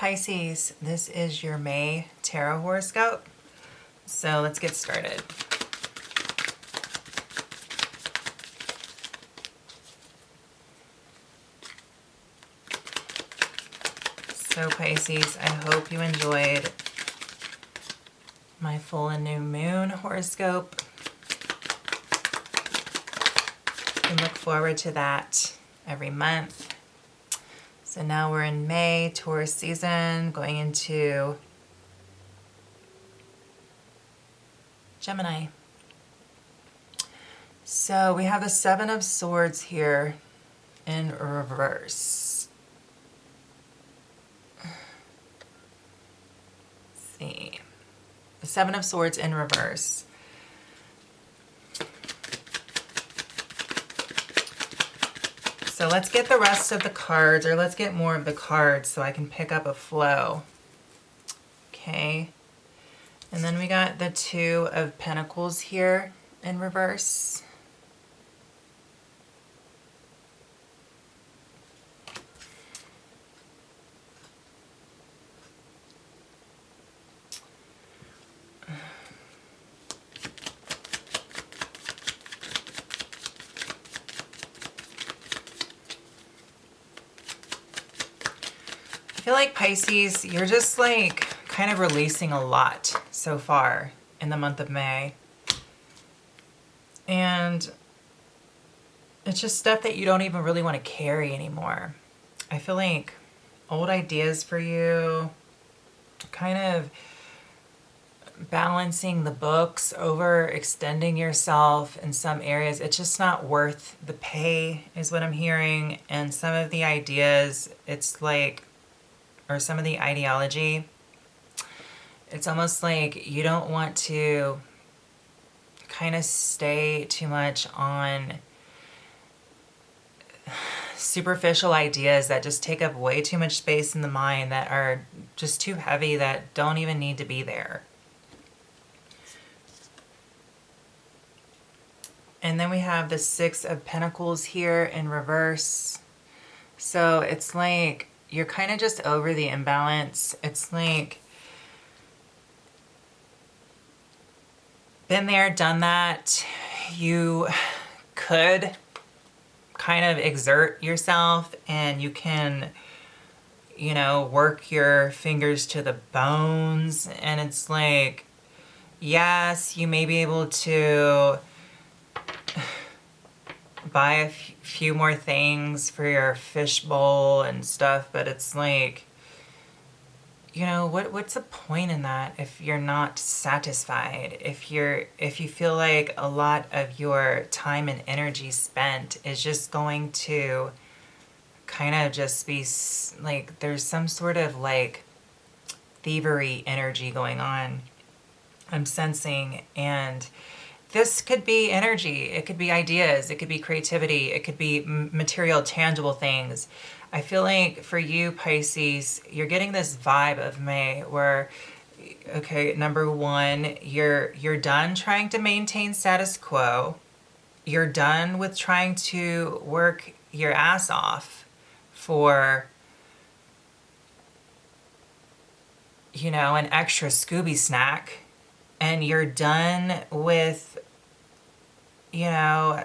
Pisces, this is your May tarot horoscope. So let's get started. So Pisces, I hope you enjoyed my full and new moon horoscope. You can look forward to that every month. So now we're in May, Taurus season, going into Gemini. So we have the Seven of Swords here in reverse. Let's see. The Seven of Swords in reverse. So let's get the rest of the cards, or let's get more of the cards so I can pick up a flow. Okay. And then we got the Two of Pentacles here in reverse. I feel like Pisces, you're just like kind of releasing a lot so far in the month of May. And it's just stuff that you don't even really want to carry anymore. I feel like old ideas for you, kind of balancing the books, overextending yourself in some areas. It's just not worth the pay is what I'm hearing. And some of the ideas, it's like, or some of the ideology, it's almost like you don't want to kind of stay too much on superficial ideas that just take up way too much space in the mind, that are just too heavy, that don't even need to be there. And then we have the Six of Pentacles here in reverse. So it's like you're kind of just over the imbalance. It's like, been there, done that. You could kind of exert yourself and you can, you know, work your fingers to the bones. And it's like, yes, you may be able to buy a few more things for your fishbowl and stuff, but it's like, you know, what's the point in that if you're not satisfied? If you feel like a lot of your time and energy spent is just going to kind of just be like, there's some sort of like thievery energy going on, I'm sensing. And this could be energy, it could be ideas, it could be creativity, it could be material, tangible things. I feel like for you, Pisces, you're getting this vibe of May where, okay, number one, you're done trying to maintain status quo. You're done with trying to work your ass off for, you know, an extra Scooby snack. And you're done with, you know,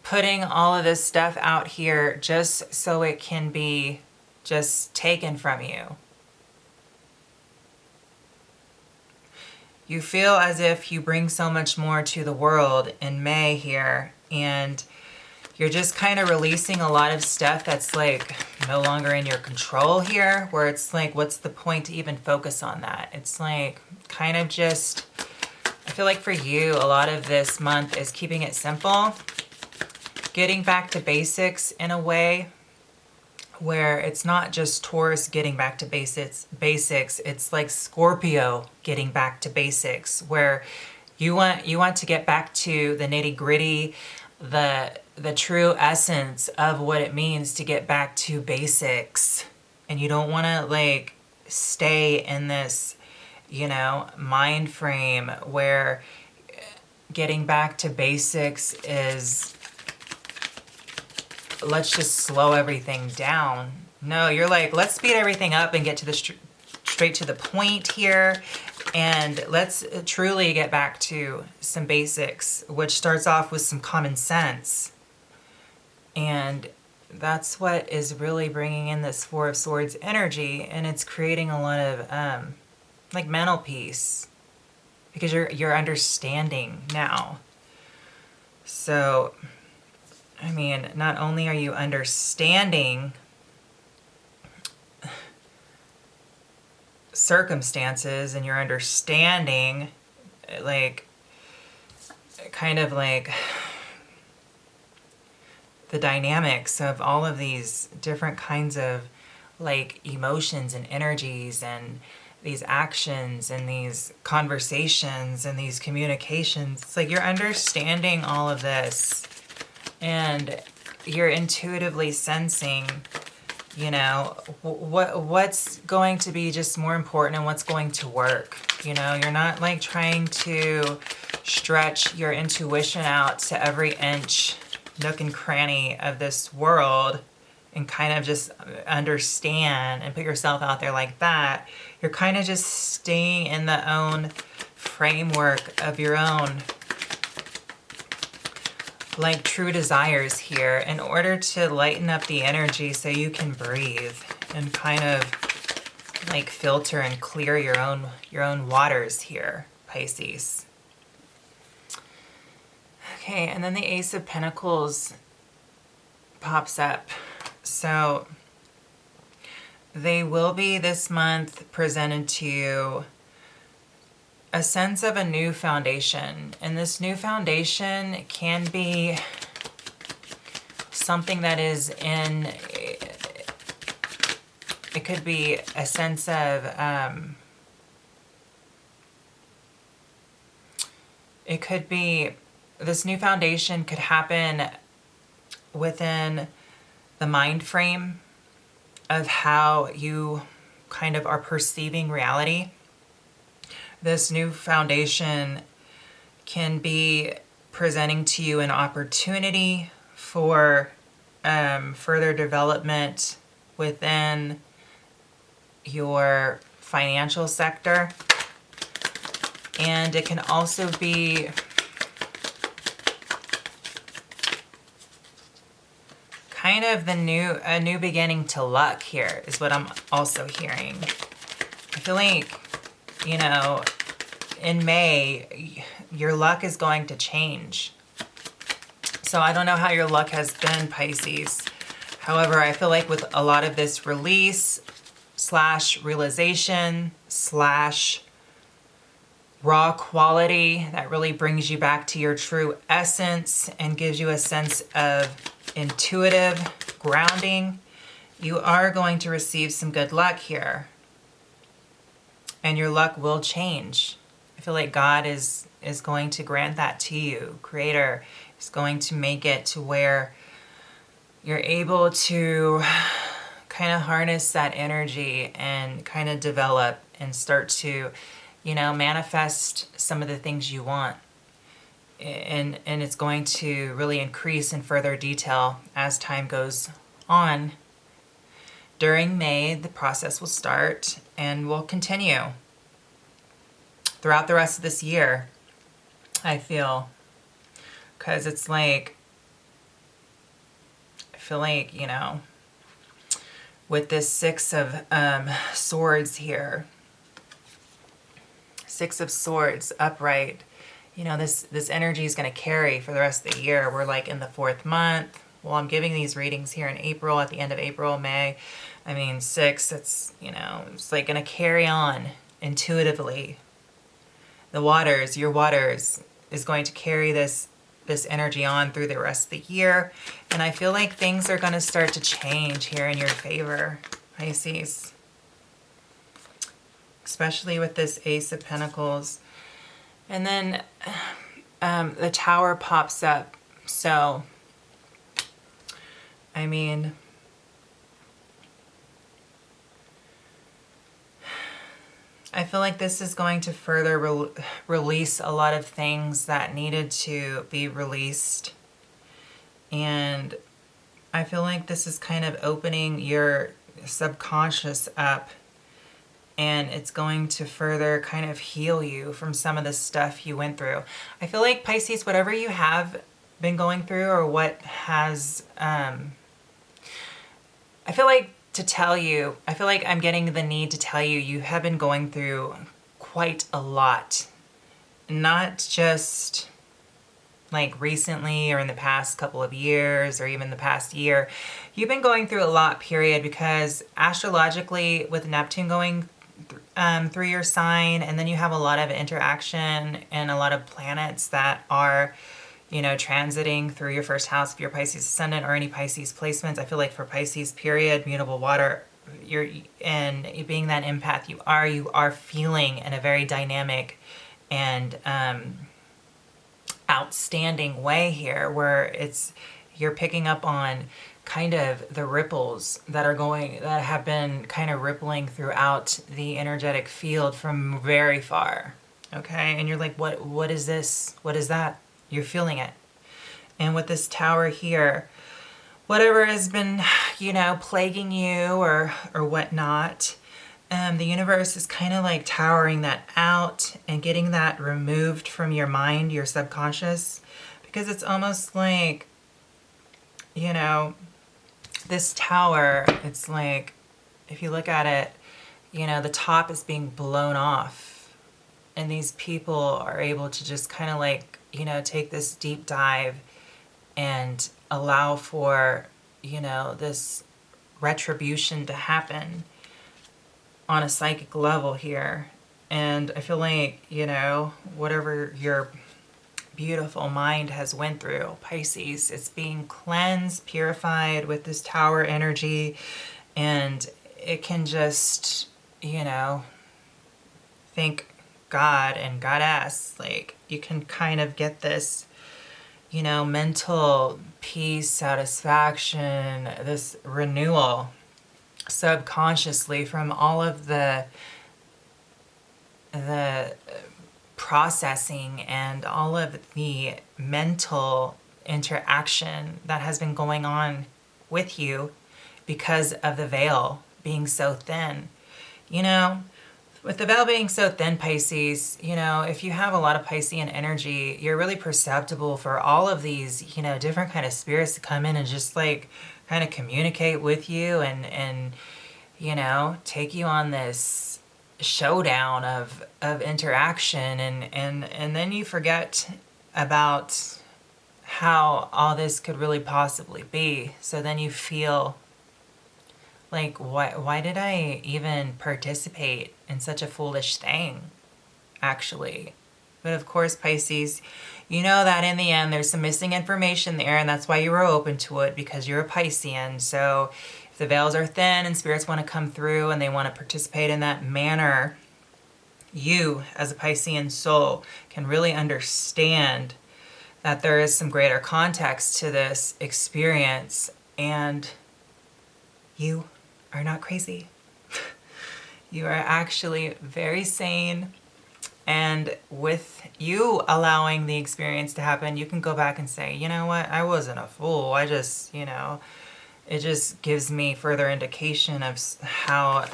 putting all of this stuff out here just so it can be just taken from you. You feel as if you bring so much more to the world in May here, and you're just kind of releasing a lot of stuff that's like no longer in your control here, where it's like, what's the point to even focus on that? It's like kind of just, I feel like for you, a lot of this month is keeping it simple, getting back to basics in a way where it's not just Taurus getting back to basics, it's like Scorpio getting back to basics, where you want to get back to the nitty-gritty, the true essence of what it means to get back to basics. And you don't want to like stay in this, you know, mind frame where getting back to basics is, let's just slow everything down No, you're like, let's speed everything up and get to the straight to the point here. And let's truly get back to some basics, which starts off with some common sense. And that's what is really bringing in this Four of Swords energy. And it's creating a lot of like mental peace, because you're understanding now. So, I mean, not only are you understanding circumstances, and you're understanding, like, kind of like the dynamics of all of these different kinds of like emotions and energies and these actions and these conversations and these communications. It's like you're understanding all of this, and you're intuitively sensing, you know, what's going to be just more important and what's going to work. You know, you're not like trying to stretch your intuition out to every inch, nook and cranny of this world and kind of just understand and put yourself out there like that. You're kind of just staying in the own framework of your own like true desires here, in order to lighten up the energy so you can breathe and kind of like filter and clear your own waters here, Pisces. Okay, and then the Ace of Pentacles pops up. So they will be this month presented to you a sense of a new foundation. And this new foundation can be something that is in, it could be a sense of, it could be, this new foundation could happen within the mind frame of how you kind of are perceiving reality. This new foundation can be presenting to you an opportunity for further development within your financial sector. And it can also be kind of a new beginning to luck here, is what I'm also hearing. I feel like, you know, in May, your luck is going to change. So I don't know how your luck has been, Pisces. However, I feel like with a lot of this release / realization / raw quality that really brings you back to your true essence and gives you a sense of intuitive grounding, you are going to receive some good luck here. And your luck will change. I feel like God is going to grant that to you. Creator is going to make it to where you're able to kind of harness that energy and kind of develop and start to, you know, manifest some of the things you want. And it's going to really increase in further detail as time goes on. During May, the process will start and will continue throughout the rest of this year, I feel. Because it's like, I feel like, you know, with this Six of Swords here, Six of Swords upright, you know, this energy is going to carry for the rest of the year. We're like in the 4th month. Well, I'm giving these readings here in April, at the end of April, May. I mean, 6, it's, you know, it's like going to carry on intuitively. The waters, your waters, is going to carry this energy on through the rest of the year. And I feel like things are going to start to change here in your favor, Pisces. Especially with this Ace of Pentacles. And then the Tower pops up. So, I mean, I feel like this is going to further release a lot of things that needed to be released. And I feel like this is kind of opening your subconscious up, and it's going to further kind of heal you from some of the stuff you went through. I feel like Pisces, whatever you have been going through, or what has, I feel like I'm getting the need to tell you, you have been going through quite a lot. Not just like recently or in the past couple of years or even the past year. You've been going through a lot, period, because astrologically with Neptune going through your sign, and then you have a lot of interaction and a lot of planets that are, you know, transiting through your first house if you're Pisces ascendant or any Pisces placements. I feel like for Pisces period, mutable water, and being that empath you are feeling in a very dynamic and outstanding way here, where you're picking up on kind of the ripples that have been kind of rippling throughout the energetic field from very far. Okay, and you're like, what is this? What is that? You're feeling it. And with this tower here, whatever has been, you know, plaguing you or whatnot, the universe is kind of like towering that out and getting that removed from your mind, your subconscious, because it's almost like, you know, this tower, it's like, if you look at it, you know, the top is being blown off, and these people are able to just kind of like, you know, take this deep dive and allow for, you know, this retribution to happen on a psychic level here. And I feel like, you know, whatever your beautiful mind has went through, Pisces, it's being cleansed, purified with this tower energy, and it can just, you know, thank God and Goddess, like you can kind of get this, you know, mental peace, satisfaction, this renewal subconsciously from all of the processing and all of the mental interaction that has been going on with you because of the veil being so thin. You know, with the veil being so thin, Pisces, you know, if you have a lot of Piscean energy, you're really perceptible for all of these, you know, different kind of spirits to come in and just like kind of communicate with you and you know, take you on this showdown of interaction, and then you forget about how all this could really possibly be. So then you feel like, why did I even participate in such a foolish thing, actually? But of course, Pisces, you know that in the end there's some missing information there, and that's why you were open to it, because you're a Piscean. So if the veils are thin and spirits want to come through and they want to participate in that manner, you as a Piscean soul can really understand that there is some greater context to this experience, and you are not crazy. You are actually very sane, and with you allowing the experience to happen, you can go back and say, you know what, I wasn't a fool. I just, you know, it just gives me further indication of how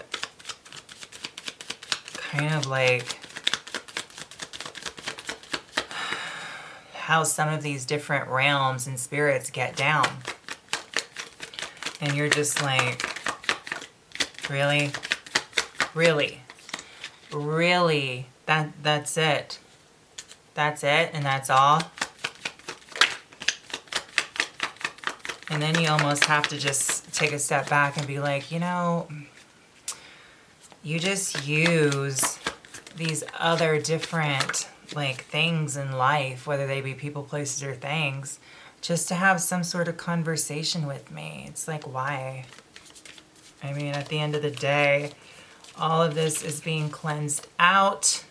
kind of like how some of these different realms and spirits get down. And you're just like, really? Really? Really? That's it? That's it and that's all? And then you almost have to just take a step back and be like, you know, you just use these other different like things in life, whether they be people, places, or things, just to have some sort of conversation with me. It's like, why? I mean, at the end of the day, all of this is being cleansed out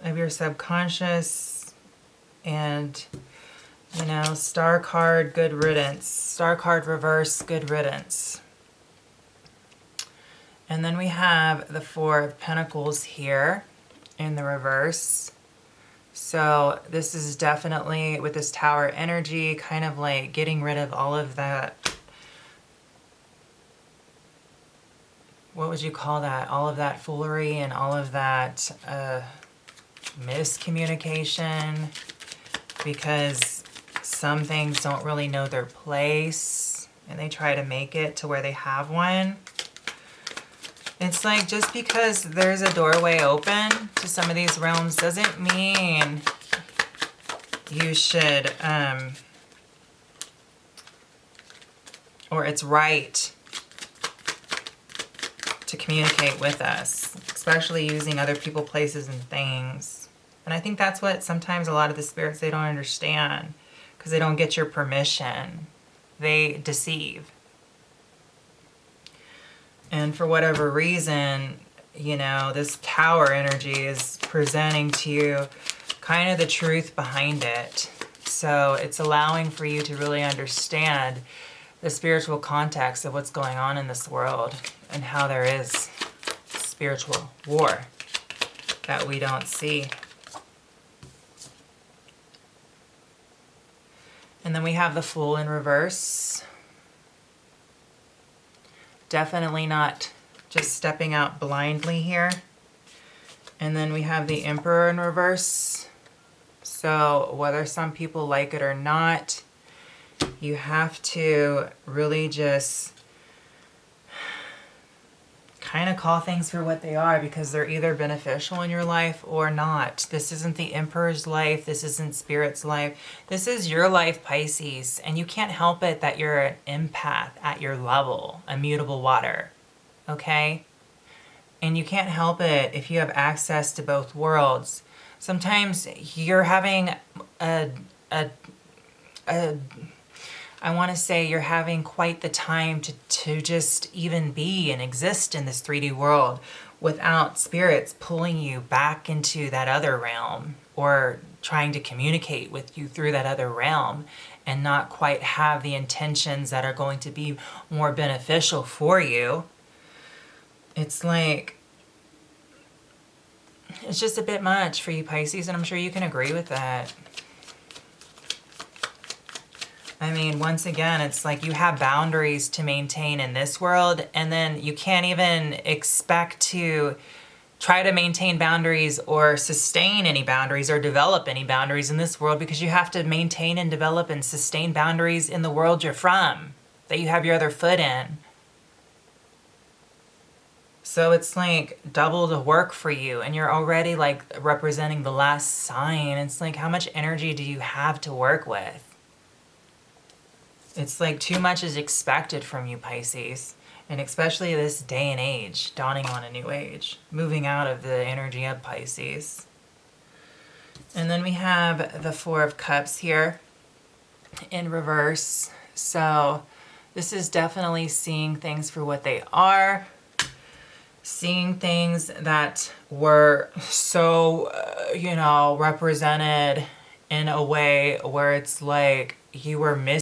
of your subconscious, and, you know, star card, good riddance. Star card reverse, good riddance. And then we have the Four of Pentacles here in the reverse. So this is definitely, with this Tower energy, kind of like getting rid of all of that what would you call that? All of that foolery and all of that miscommunication, because some things don't really know their place and they try to make it to where they have one. It's like, just because there's a doorway open to some of these realms doesn't mean you should, or it's right to communicate with us, especially using other people, places, and things. And I think that's what sometimes a lot of the spirits, they don't understand, because they don't get your permission. They deceive. And for whatever reason, you know, this Tower energy is presenting to you kind of the truth behind it. So it's allowing for you to really understand the spiritual context of what's going on in this world, and how there is spiritual war that we don't see. And then we have the Fool in reverse. Definitely not just stepping out blindly here. And then we have the Emperor in reverse. So whether some people like it or not, you have to really just kind of call things for what they are, because they're either beneficial in your life or not. This isn't the Emperor's life. This isn't Spirit's life. This is your life, Pisces. And you can't help it that you're an empath at your level, a mutable water. Okay? And you can't help it if you have access to both worlds. Sometimes you're having I want to say you're having quite the time to just even be and exist in this 3D world without spirits pulling you back into that other realm, or trying to communicate with you through that other realm, and not quite have the intentions that are going to be more beneficial for you. It's like, it's just a bit much for you, Pisces, and I'm sure you can agree with that. I mean, once again, it's like you have boundaries to maintain in this world, and then you can't even expect to try to maintain boundaries or sustain any boundaries or develop any boundaries in this world, because you have to maintain and develop and sustain boundaries in the world you're from, that you have your other foot in. So it's like double the work for you, and you're already like representing the last sign. It's like, how much energy do you have to work with? It's like too much is expected from you, Pisces. And especially this day and age, dawning on a new age, moving out of the energy of Pisces. And then we have the Four of Cups here in reverse. So this is definitely seeing things for what they are. Seeing things that were so, represented in a way where it's like you were missing